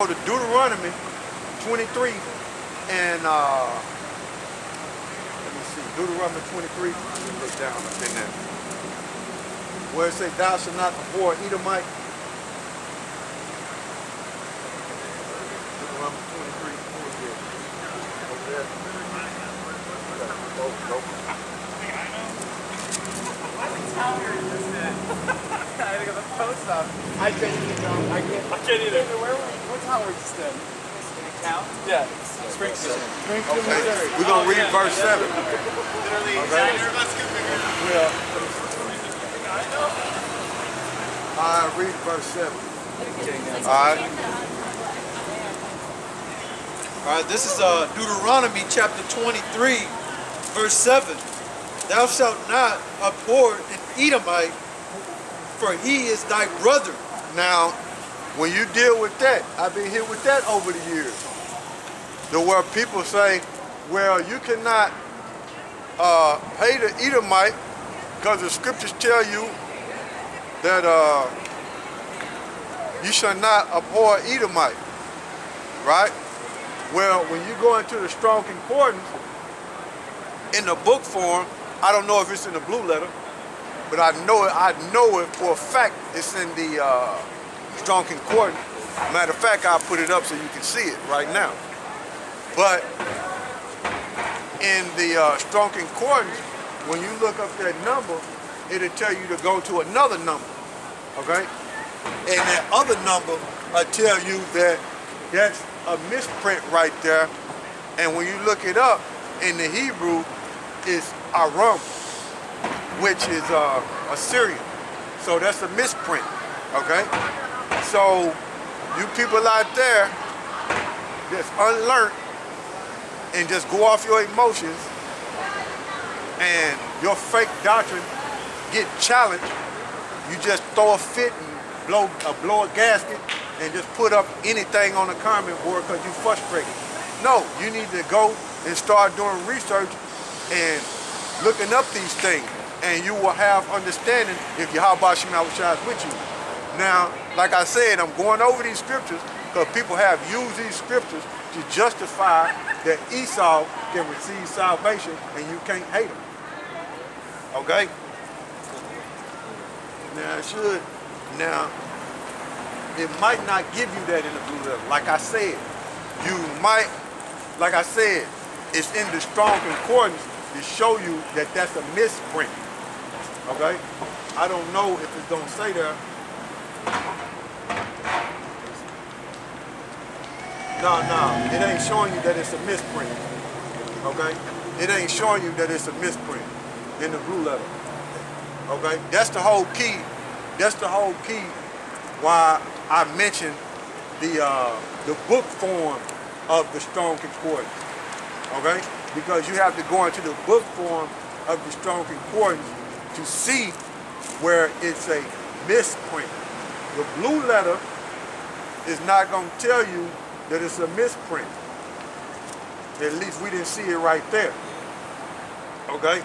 Go to Deuteronomy 23 and let me see, Deuteronomy 23, look down up in there, where it says, thou shalt not abhor Edomite. Deuteronomy 23, over there. I think of the post office. I can't either. What tower is this then? Yeah, Springfield. Springfield, Okay, Missouri. we're going to read verse 7. Literally, Okay. Well, All right, read verse 7. All right, this is Deuteronomy chapter 23, verse 7. Thou shalt not abhor an Edomite, for he is thy brother. Now, when you deal with that, I've been hit with that over the years. The where people say, well, you cannot hate an Edomite because the scriptures tell you that you shall not abhor Edomite, right? Well, when you go into the Strong Concordance, in the book form, I don't know if it's in the blue letter, but I know it for a fact it's in the Strong Concordance. Matter of fact, I'll put it up so you can see it right now. But in the Strong Concordance, when you look up that number, it'll tell you to go to another number, okay? And that other number will tell you that that's a misprint right there. And when you look it up in the Hebrew, it's Aram, which is Assyrian. So that's a misprint, okay? So you people out there just unlearned and just go off your emotions and your fake doctrine get challenged, you just throw a fit and blow a gasket and just put up anything on the comment board because you're frustrated. No, you need to go and start doing research and looking up these things, and you will have understanding if YAHAWASHI is with you. Now, like I said, I'm going over these scriptures because people have used these scriptures to justify that Esau can receive salvation and you can't hate him. Okay? Now, it should. Now, it might not give you that in the blue letter. Like I said, you might, like I said, it's in the Strong Concordance to show you that that's a misprint. Okay? I don't know if it don't say there. No, it ain't showing you that it's a misprint. Okay? It ain't showing you that it's a misprint in the blue letter. Okay? That's the whole key. That's the whole key why I mentioned the book form of the Strong Concordance. Okay? Because you have to go into the book form of the Strong Concordance to see where it's a misprint. The blue letter is not going to tell you that it's a misprint. At least we didn't see it right there. Okay?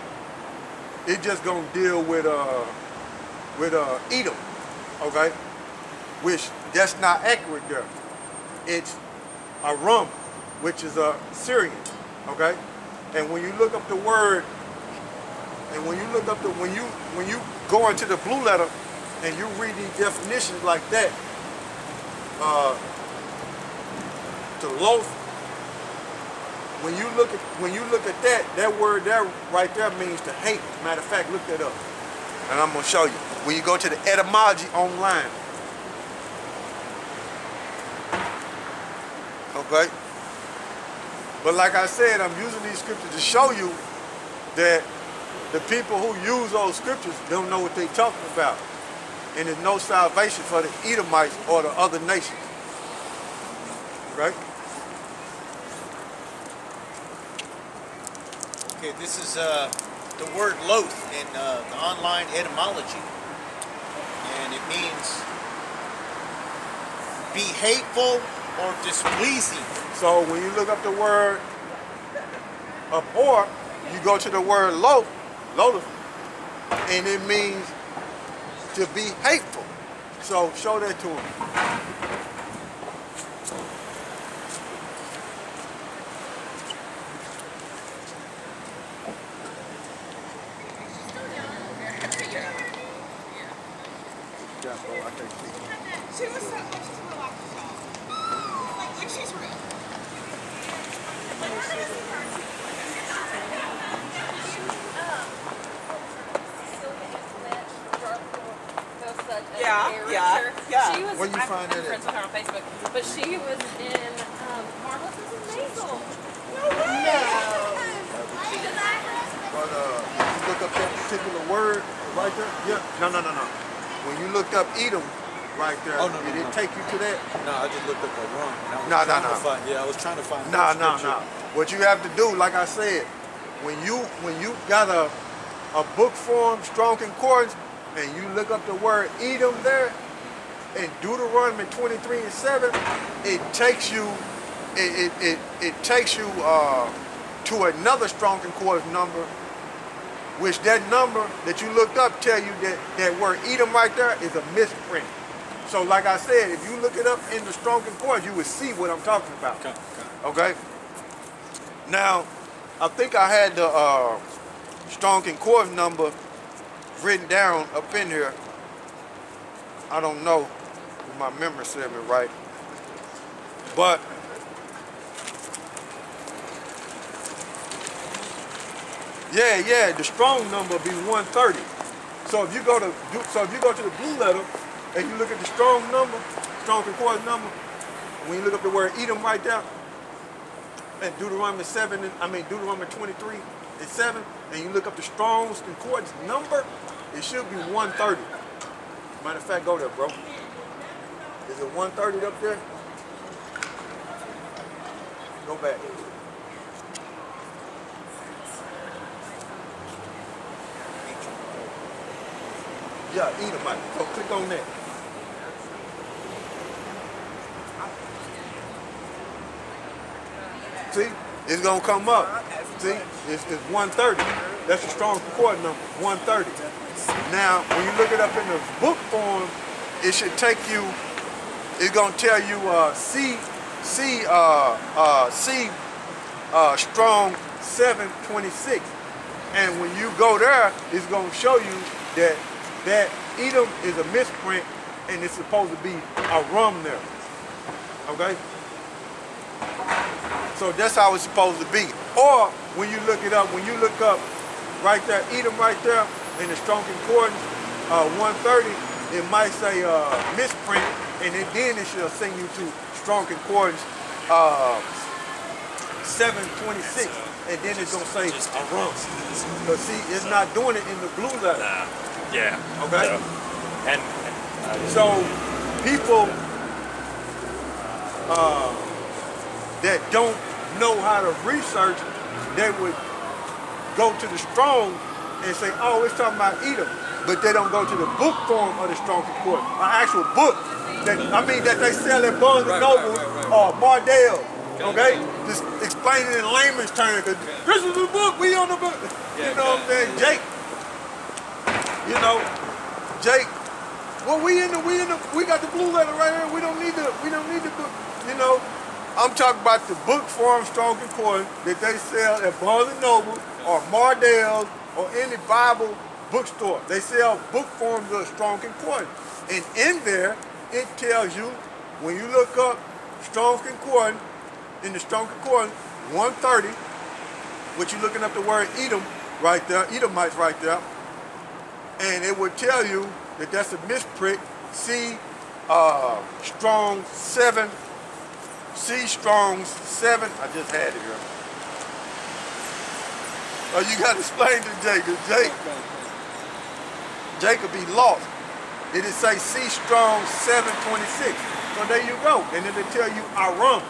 It's just going to deal with Edom. Okay? Which that's not accurate there. It's Aram, which is a Syrian. Okay? And when you look up the word, and when you look up when you go into the blue letter and you read these definitions like that, to loath, when you look at that word there right there means to hate. Matter of fact, look that up. And I'm gonna show you. When you go to the etymology online. Okay? But like I said, I'm using these scriptures to show you that the people who use those scriptures don't know what they're talking about. And there's no salvation for the Edomites or the other nations. Right? Okay, this is the word loath in the online etymology. And it means be hateful or displeasing. So when you look up the word abhor, you go to the word loath, and it means to be hateful. So show that to him. Yeah. She was, Where you find that I'm friends with her on Facebook, but she was in Marvelous Mrs. Maisel. But you look up that particular word right there. Yeah. No. When you looked up Edom right there, did it take you to that? No, I just looked up a run. No. I was trying to find. No. What you have to do, like I said, when you got a book form, strong concordance, and you look up the word Edom there, in Deuteronomy 23:7, it takes you to another strong concordance number, which that number that you looked up tell you that word Edom right there is a misprint. So like I said, if you look it up in the strong concordance, you will see what I'm talking about. Okay? Now, I think I had the strong concordance number written down up in here. I don't know if my memory serves me right. But yeah, the strong number be 130. So if you go to the blue letter and you look at the strong number, strong concordance number, when you look up the word Edom right there, and Deuteronomy 23:7, and you look up the Strong's concordance number, it should be 130. Matter of fact, go there, bro. Is it 130 up there? Go back. Yeah, Edomite. So click on that. See, it's gonna come up. See, it's 130. That's the strong concordance number, 130. Now, when you look it up in the book form, it should take you. It's gonna tell you strong 726, and when you go there, it's gonna show you that Edom is a misprint, and it's supposed to be a rum there. Okay. So that's how it's supposed to be. Or when you look it up, right there, Edom right there, in the strong concordance, 130, it might say misprint, and then it should send you to strong concordance 726, and then it's gonna say a rum. But see, it's not doing it in the blue letter. Nah. Yeah. Okay. So, and so people that don't know how to research, they would go to the strong and say, oh, it's talking about Edom, but they don't go to the book form of the strong concordance, an actual book that they sell at Barnes and Noble or Bardell. Okay, just explain it in layman's terms. Cause this is the book. We on the book. You know what I'm saying, Jake? You know, Jake. Well, we got the blue letter right here. We don't need the book. You know, I'm talking about the book form strong concordance that they sell at Barnes and Noble or Mardell's or any Bible bookstore. They sell book forms of strong concordance, and in there it tells you when you look up strong concordance in the strong concordance 130, which you're looking up the word Edom right there, Edomites right there, and it would tell you that that's a misprint. See strong 7. See Strong's 7. I just had it here. Oh, you got to explain to Jake. Jake could be lost. It is say C Strong 726. So there you go. And then they tell you Aram,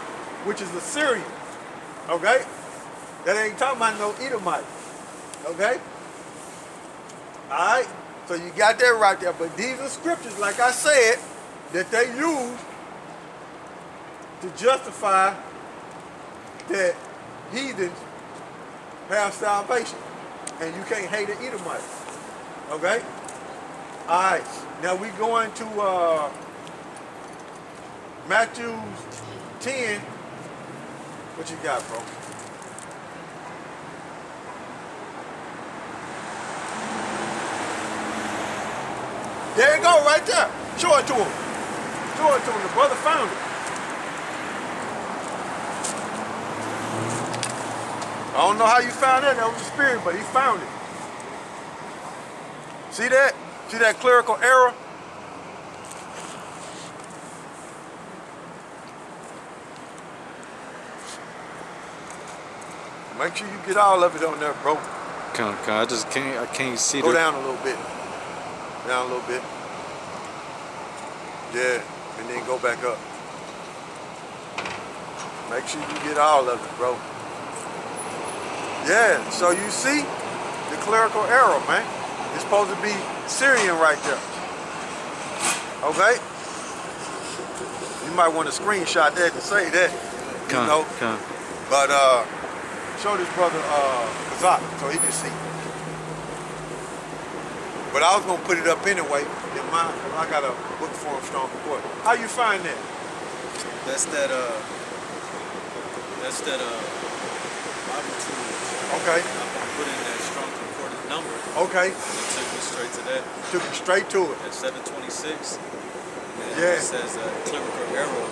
which is Assyrian. Okay? That ain't talking about no Edomite. Okay? Alright? So you got that right there. But these are scriptures, like I said, that they use to justify that heathens have salvation. And you can't hate an Edomite. Okay? Alright. Now we going to Matthew 10. What you got, bro? There you go, right there. Show it to him. Show it to him. The brother found it. don't know how you found that. That was the spirit, but he found it. See that? See that clerical error? Make sure you get all of it on there, bro. Come, I just can't see. Go down a little bit. Down a little bit. Yeah, and then go back up. Make sure you get all of it, bro. Yeah, so you see the clerical error, man. It's supposed to be Syrian right there. Okay? You might want to screenshot that to say that. You know? But show this brother Kazak so he can see. But I was gonna put it up anyway. In my, I got a book form strong report. How you find that? That's that Bible tool. Okay. I put in that strong concordant number. Okay. It took me straight to that. Took you straight to it. At 726. And Yeah. it says clerical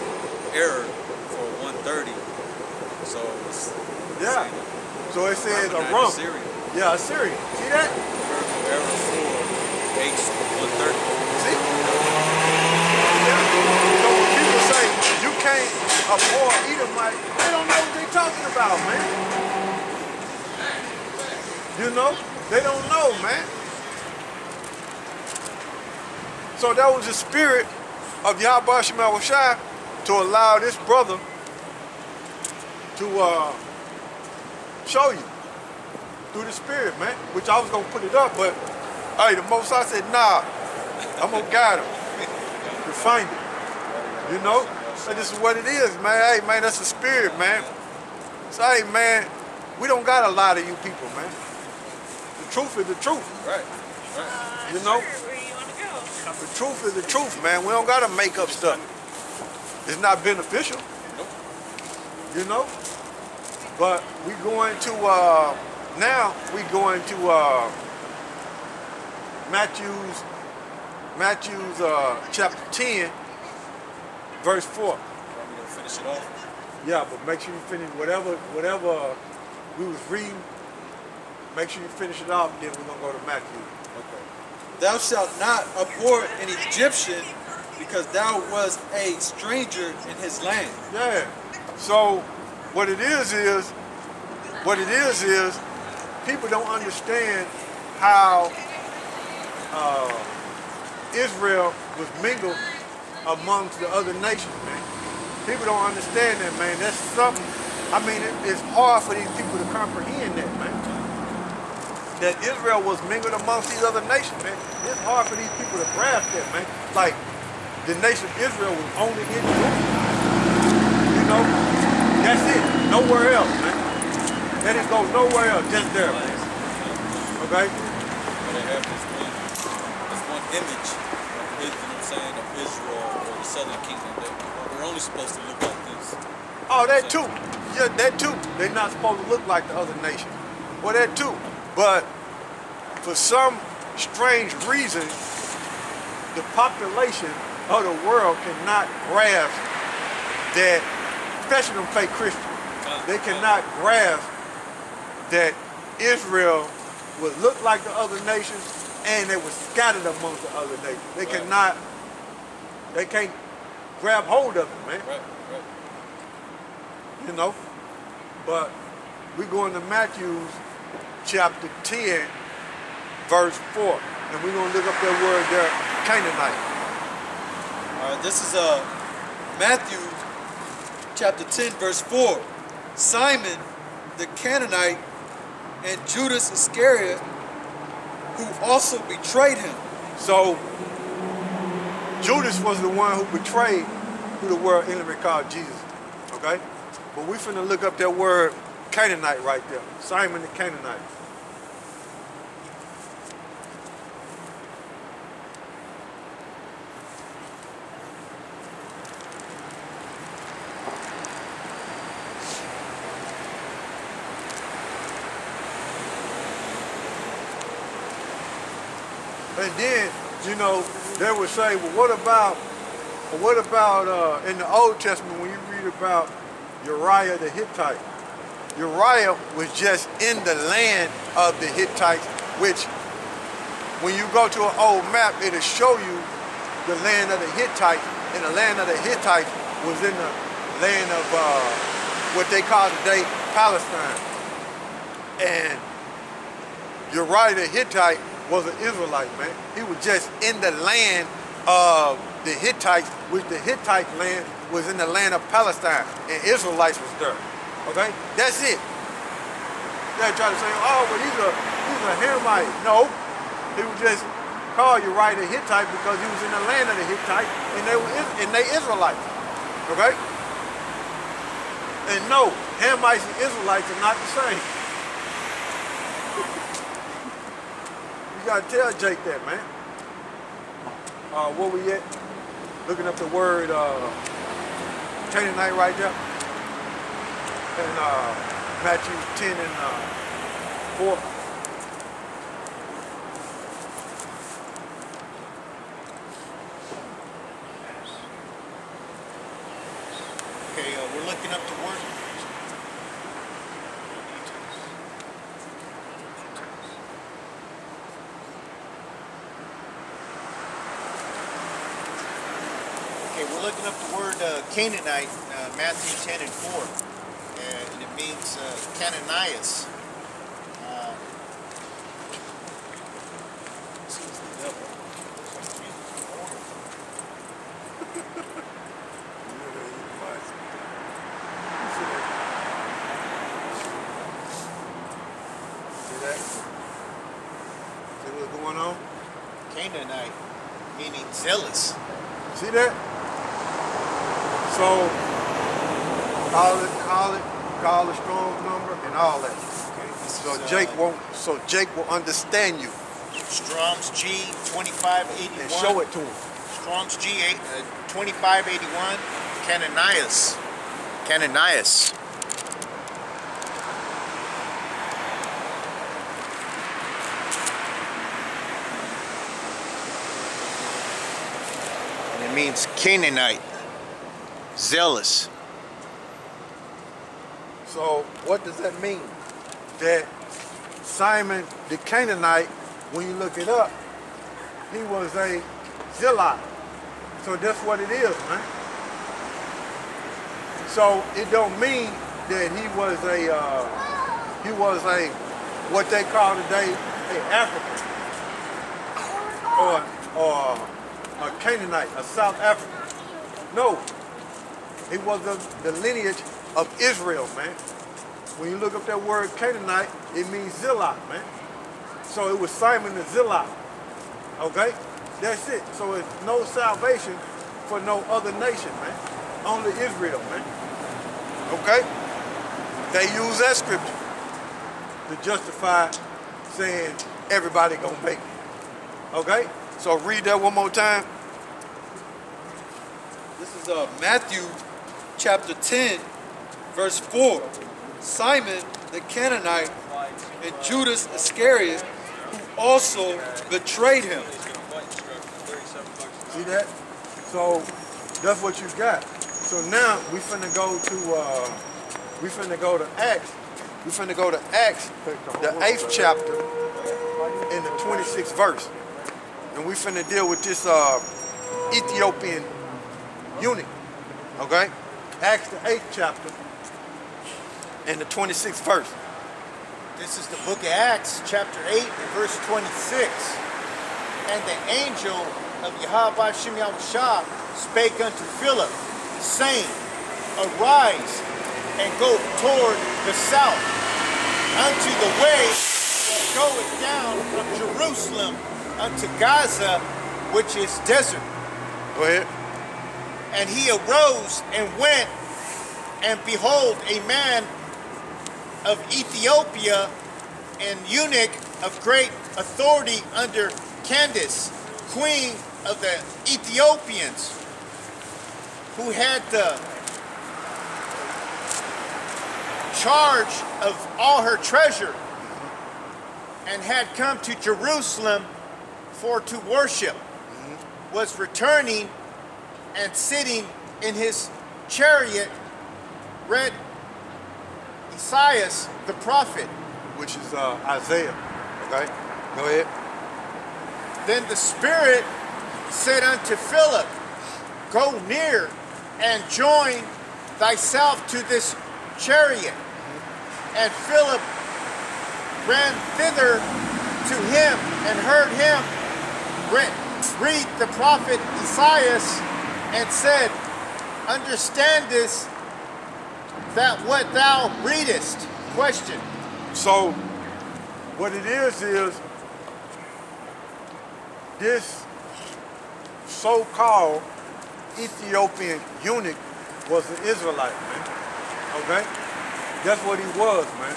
error for 130. So it's Yeah. So it says a Syrian. rump. Syrian. Yeah, a Syrian. See that? Clerical error for H130. See? Yeah. So when people say you can't abhor Edomite, they don't know what they're talking about, man. You know? They don't know, man. So that was the spirit of YAHAWASHI to allow this brother to show you through the spirit, man. Which I was gonna put it up, but hey, the Most High said, nah, I'm gonna guide him to find it. You know? So this is what it is, man. Hey, man, that's the spirit, man. So hey, man, we don't got a lot of you people, man. The truth is the truth. Right. You know? Sure, where you want to go? The truth is the truth, man. We don't gotta make up stuff. It's not beneficial. Nope. You know? But we going to now we going to Matthew's chapter 10, verse 4. Want me to finish it off? Yeah, but make sure you finish whatever we was reading. Make sure you finish it off, then we're gonna go to Matthew. Okay. Thou shalt not abhor an Egyptian, because thou was a stranger in his land. Yeah. So what it is people don't understand how Israel was mingled amongst the other nations, man. People don't understand that, man. That's something. I mean, it's hard for these people to comprehend that, man. That Israel was mingled amongst these other nations, man. It's hard for these people to grasp that, man. Like, the nation of Israel was only in Jerusalem. You know? That's it. Nowhere else, man. That it goes nowhere else, just there, man. Okay? But they have this one image of, you know what I'm saying, of Israel or the southern kingdom. They're only supposed to look like this. Oh, that too. Yeah, that too. They're not supposed to look like the other nations. Well, that too. But for some strange reason, the population of the world cannot grasp that, especially them fake Christians, they cannot grasp that Israel would look like the other nations and they were scattered amongst the other nations. They cannot, they can't grab hold of it, man. Right. You know? But we're going to Matthew's chapter 10, verse 4. And we're going to look up that word there, Canaanite. All right, this is Matthew chapter 10, verse 4. Simon the Canaanite and Judas Iscariot, who also betrayed him. So, Judas was the one who betrayed who the world enemy called Jesus. Okay? But we finna look up that word Canaanite right there. Simon the Canaanite. And then, you know, they would say, well, what about in the Old Testament when you read about Uriah the Hittite? Uriah was just in the land of the Hittites, which when you go to an old map, it'll show you the land of the Hittites, and the land of the Hittites was in the land of what they call today Palestine. And Uriah the Hittite was an Israelite, man. He was just in the land of the Hittites, which the Hittite land was in the land of Palestine, and Israelites was there. Okay? That's it. They're trying to say, oh, but he's a Hamite. No, he was just called Uriah the Hittite because he was in the land of the Hittites, and they Israelites. Okay? And no, Hamites and Israelites are not the same. You gotta tell Jake that, man. Where we at? Looking up the word Canaanite right there. And Matthew 10 and 4. Okay, we're looking up the word. Okay, we're looking up the word Canaanite, Matthew 10 and 4. And it means Cananias. See what's going on? Canaanite, meaning zealous. See that? So call the strong number and all that. Okay, So Jake will understand you Strong's G 2581. and show it to him. Strong's G 2581. Cananias. Cananias. And it means Canaanite. Zealous. So what does that mean? That Simon the Canaanite, when you look it up, he was a zealot. So that's what it is, man. So it don't mean that he was a what they call today a African or a Canaanite, a South African. No, he was of the lineage of Israel, man. When you look up that word Canaanite, it means zealot, man. So it was Simon the zealot. Okay? That's it. So it's no salvation for no other nation, man. Only Israel, man. Okay? They use that scripture to justify saying everybody gonna make it. Okay? So read that one more time. This is Matthew chapter 10, verse 4. Simon the Canaanite and Judas Iscariot, who also betrayed him. See that? So that's what you got. So now we finna go to Acts. We finna go to Acts, the 8th chapter, in the 26th verse. And we finna deal with this Ethiopian eunuch. Okay? Acts the 8th chapter in the 26th verse. This is the book of Acts, chapter 8, and verse 26. And the angel of YAHAWASHI spake unto Philip, saying, Arise and go toward the south, unto the way that goeth down from Jerusalem unto Gaza, which is desert. Go ahead. And he arose and went, and behold, a man of Ethiopia, an eunuch of great authority under Candace, queen of the Ethiopians, who had the charge of all her treasure, and had come to Jerusalem for to worship, was returning and sitting in his chariot, read Esaias the prophet. which is Isaiah. Okay, go ahead. Then the Spirit said unto Philip, Go near and join thyself to this chariot. And Philip ran thither to him and heard him read the prophet Esaias and said, Understandest that what thou readest? Question. So, what it is this so-called Ethiopian eunuch was an Israelite, man. Okay? That's what he was, man.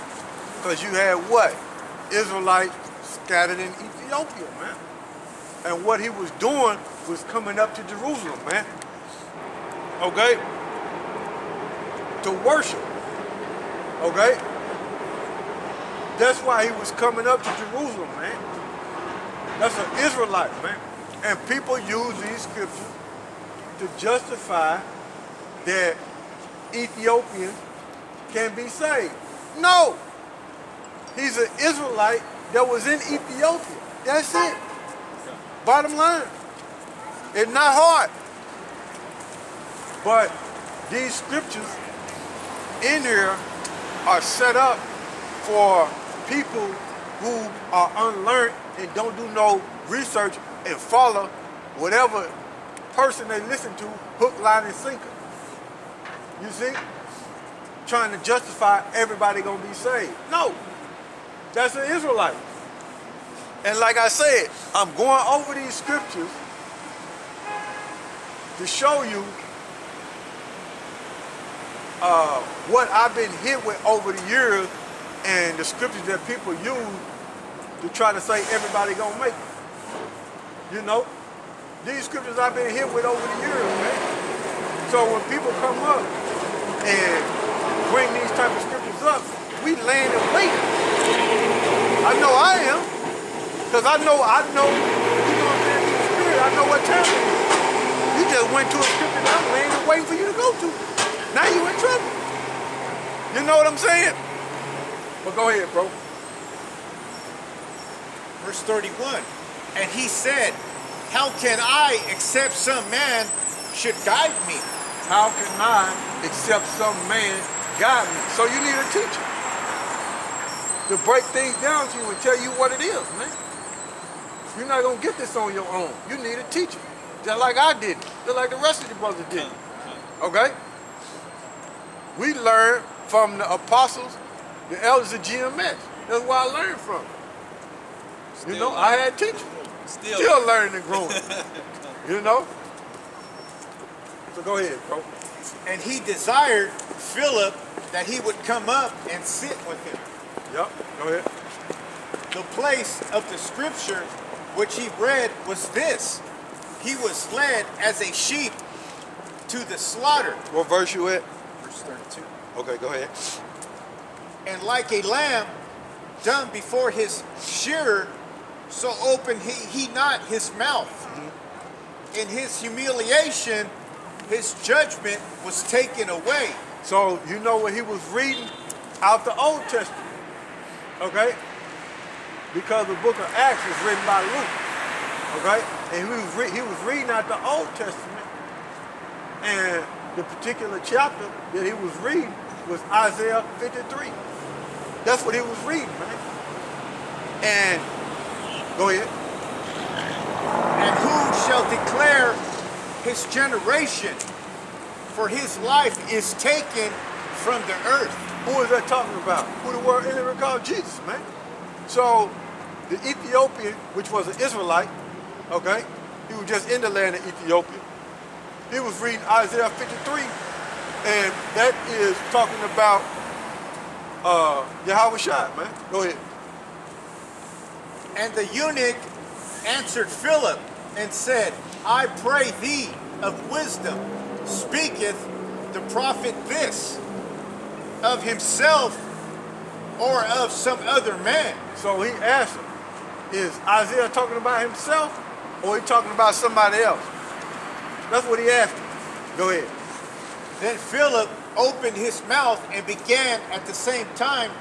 Because you had what? Israelites scattered in Ethiopia, man. And what he was doing was coming up to Jerusalem, man. Okay? To worship. Okay? That's why he was coming up to Jerusalem, man. That's an Israelite, man. And people use these scriptures to justify that Ethiopians can be saved. No. He's an Israelite that was in Ethiopia. That's it. Bottom line. It's not hard. But these scriptures in here are set up for people who are unlearned and don't do no research and follow whatever person they listen to, hook, line, and sinker. You see? Trying to justify everybody gonna be saved. No. That's an Israelite. And like I said, I'm going over these scriptures to show you what I've been hit with over the years and the scriptures that people use to try to say everybody gonna make it. You know? These scriptures I've been hit with over the years, man. So when people come up and bring these type of scriptures up, we laying in wait. I know I am. Because I know, you know what I'm saying, through the spirit, I know what time it is. You just went to a scripture that I'm laying and waiting for you to go to. Now you in trouble. You know what I'm saying? But go ahead, bro. Verse 31. And he said, How can I, except some man should guide me? How can I, except some man, guide me? So you need a teacher to break things down to you and tell you what it is, man. You're not going to get this on your own. You need a teacher. Just like I did. Just like the rest of the brothers did. Okay? We learned from the apostles, the elders of GMS. That's where I learned from. You know, I had teachers. Still learning and growing. You know? So go ahead, bro. And he desired Philip that he would come up and sit with him. Yep, go ahead. The place of the scripture which he read was this. He was led as a sheep to the slaughter. What verse you at? Verse 32. Okay, go ahead. And like a lamb dumb before his shearer, so opened he not his mouth. Mm-hmm. In his humiliation, his judgment was taken away. So you know what he was reading out the Old Testament, okay? Because the book of Acts was written by Luke, okay? And he was reading out the Old Testament, and the particular chapter that he was reading was Isaiah 53. That's what he was reading, man. And go ahead. And who shall declare his generation? For his life is taken from the earth. Who is that talking about? Who the word Israel called Jesus, man. So the Ethiopian, which was an Israelite, okay, he was just in the land of Ethiopia. He was reading Isaiah 53, and that is talking about YAHAWASHI, man. Go ahead. And the eunuch answered Philip and said, I pray thee of wisdom, speaketh the prophet this, of himself or of some other man? So he asked him, is Isaiah talking about himself or he talking about somebody else? That's what he asked him. Go ahead. Then Philip opened his mouth and began at the same time,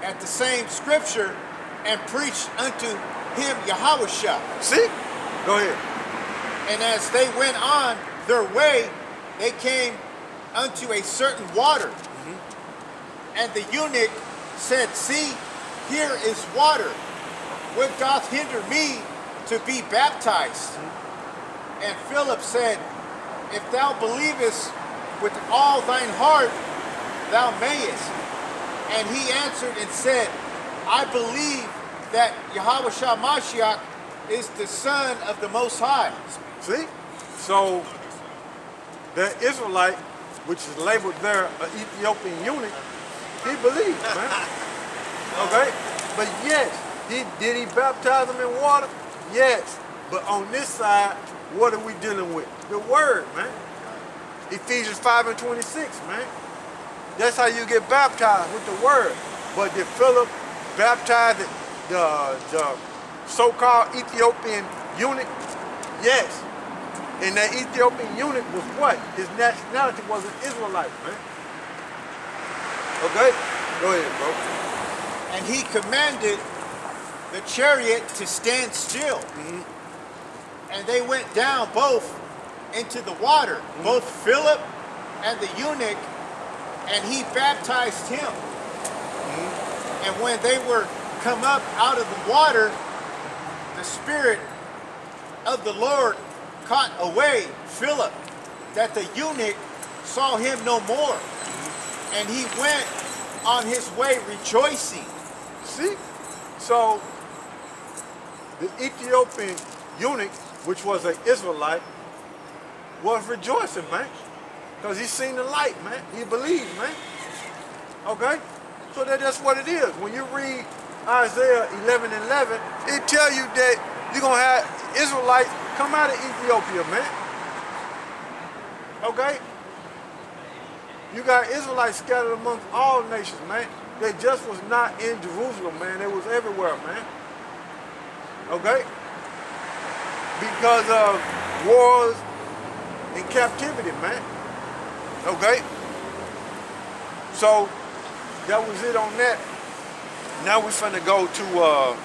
at the same scripture, and preached unto him YAHAWASHI. See? Go ahead. And as they went on their way, they came unto a certain water. And the eunuch said, See, here is water. What doth hinder me to be baptized? And Philip said, If thou believest with all thine heart, thou mayest. And he answered and said, I believe that Yahawashi Mashiach is the Son of the Most High. See? So, the Israelite, which is labeled there an Ethiopian eunuch, he believed, man. Okay? But yes, did he baptize them in water? Yes. But on this side, what are we dealing with? The word, man. Ephesians 5 and 26, man. That's how you get baptized, with the word. But did Philip baptize the so-called Ethiopian eunuch? Yes. And that Ethiopian eunuch was what? His nationality was an Israelite, man. Okay? Go ahead, bro. And he commanded the chariot to stand still. And they went down both into the water, both Philip and the eunuch, and he baptized him. And when they were come up out of the water, the Spirit of the Lord caught away Philip, that the eunuch saw him no more. And he went on his way rejoicing. See? So, the Ethiopian eunuch, which was an Israelite, was rejoicing, man. Because he seen the light, man. He believed, man. Okay? So that's what it is. When you read Isaiah 11:11, it tell you that you're going to have Israelites come out of Ethiopia, man. Okay? You got Israelites scattered amongst all nations, man. They just was not in Jerusalem, man. They was everywhere, man. Okay? Because of wars and captivity, man. Okay? So, that was it on that. Now we're finna go to